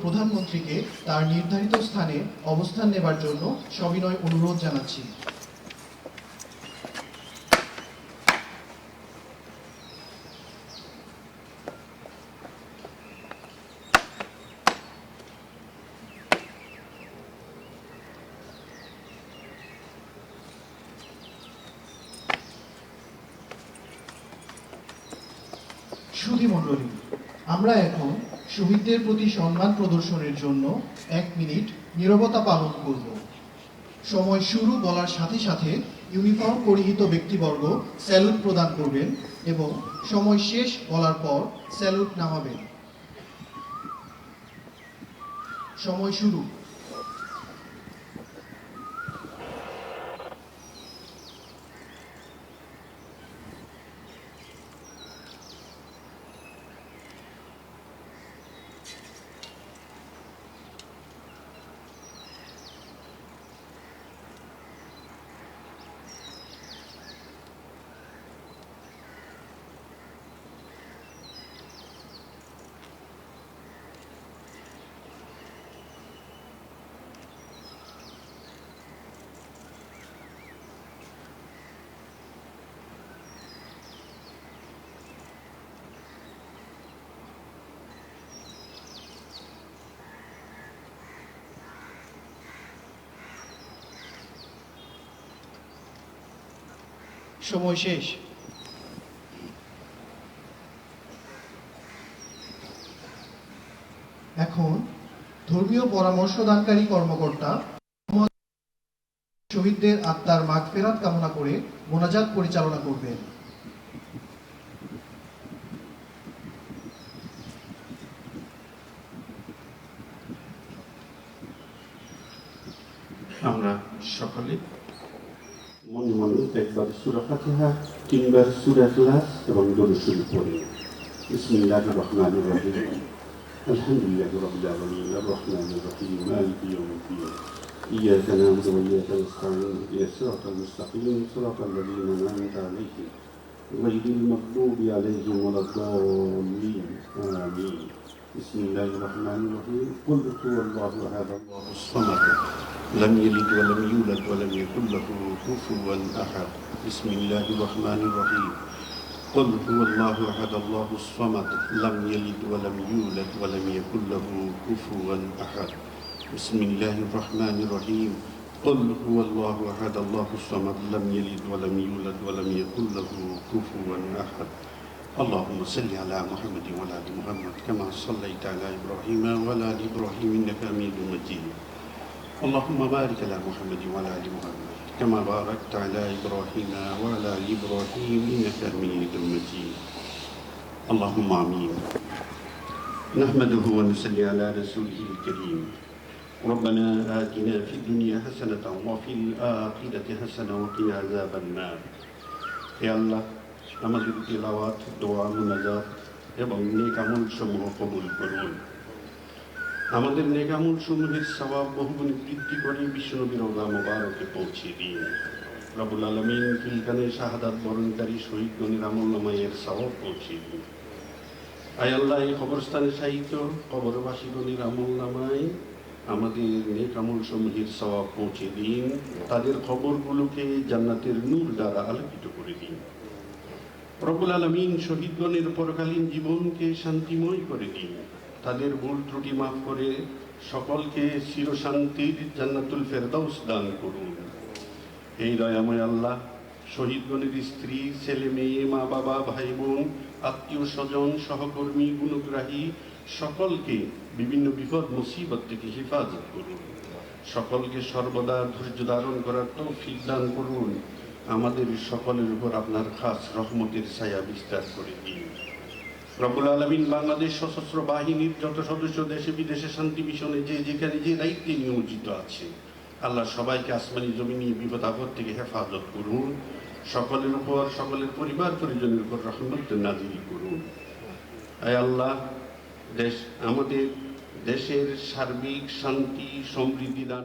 প্রধানমন্ত্রীকে তার নির্ধারিত স্থানে অবস্থান নেবার জন্য সবিনয় অনুরোধ জানাচ্ছি। সুধীমণ্ডলী, আমরা এখন শহীদদের প্রতি সম্মান প্রদর্শনের জন্য 1 মিনিট নীরবতা পালন করব। সময় শুরু বলার সাথে সাথে ইউনিফর্ম পরিহিত ব্যক্তিবর্গ স্যালুট প্রদান করবেন এবং সময় শেষ বলার পর স্যালুট নামাবেন। সময় শুরু। সময় শেষ। এখন ধর্মীয় পরামর্শদানকারী কর্মকর্তা শহীদদের আত্মার মাগফিরাত কামনা করে মোনাজাত পরিচালনা করবেন। আমরা সকলে মনে মনে একবার সূরা ফাতিহা, 3 বার সূরা ইখলাস এবং দরুদ শরীফ পড়ি। বিসমিল্লাহির রহমানির রহিম। আলহামদুলিল্লাহি রাব্বিল আলামিন, আর রহমানির রহিম, মালিকি ইয়াউমিদ্দিন। ইয়্যাকা না'বুদু ওয়া ইয়্যাকা নাস্তাঈন, ইহদিনাস সিরাতাল মুস্তাকিম, সিরাতাল লাযীনা আন'আমতা আলাইহিম, গায়রিল মাগদুবি আলাইহিম ওয়ালাদ-দাল্লিন। আমিন। বিসমিল্লাহির রহমানির রহিম। কুল হুয়াল্লাহু আহাদ, আল্লাহুস সামাদ, لم يلد ولم يولد ولم يكن له كفوا أحد. بسم الله الرحمن الرحيم. قل هو الله أحد الله الصمد لم يلد ولم يولد ولم يكن له كفوا أحد. بسم الله الرحمن الرحيم. قل هو الله أحد الله الصمد لم يلد ولم يولد ولم يكن له كفوا أحد. اللهم صل على محمد وعلى آل محمد كما صليت على إبراهيم وعلى آل إبراهيم إنك حميد مجيد. اللهم بارك على محمد وعلى آل محمد كما باركت على إبراهيم وعلى آل إبراهيم إنك حميد مجيد. اللهم آمين. نحمده ونصلي على رسوله الكريم. ربنا آتنا في الدنيا حسنة وفي الآخرة حسنة وقنا عذاب النار. হে আল্লাহ, আমাদের তিলাওয়াত, দোয়া, মুনাজাত এবং নেক আমল সমূহ কবুল করুন। আমাদের নেক আমল সমূহের সওয়াব বহুগুণ বৃদ্ধি করে বিশ্বনবীর রওজা মুবারকে পৌঁছে দিন। রব্বুল আলামিন ফিলকানে শাহাদাত বরণকারী শহীদগণের আমলনামায় এর সওয়াব পৌঁছে দিন। আয় আল্লাহ, এই কবরস্থানে শায়িত কবরবাসীগণের আমলনামায় আমাদের নেক আমল সমূহের সওয়াব পৌঁছে দিন। তাদের কবরগুলোকে জান্নাতের নূর দ্বারা আলোকিত করে দিন। রব্বুল আলামিন শহীদগণের পরকালীন জীবনকে শান্তিময় করে দিন। তাদের ভুল ত্রুটি মাফ করে সকলকে চিরশান্তির জান্নাতুল ফেরদাউস দান করুন। এই দয়াময় আল্লাহ, শহীদগণের স্ত্রী, ছেলে মেয়ে, মা বাবা, ভাই বোন, আত্মীয় স্বজন, সহকর্মী, গুণগ্রাহী সকলকে বিভিন্ন বিপদ মুসিবত থেকে হেফাজত করুন। সকলকে সর্বদা ধৈর্য ধারণ করার তৌফিক দান করুন। আমাদের সকলের উপর আপনার খাস রহমতের ছায়া বিস্তার করে দিন। রব্বুল আলামিন বাংলাদেশ সশস্ত্র বাহিনীর যত সদস্য দেশে বিদেশে শান্তি মিশনে যে যেখানে যে দায়িত্বে নিয়োজিত আছে, আল্লাহ সবাইকে আসমানি জমিনি বিপদ আপদ থেকে হেফাজত করুন। সকলের উপর, সকলের পরিবার পরিজনের উপর রহমত নাজিল করুন। আয় আল্লাহ, আমাদের দেশের সার্বিক শান্তি সমৃদ্ধি দান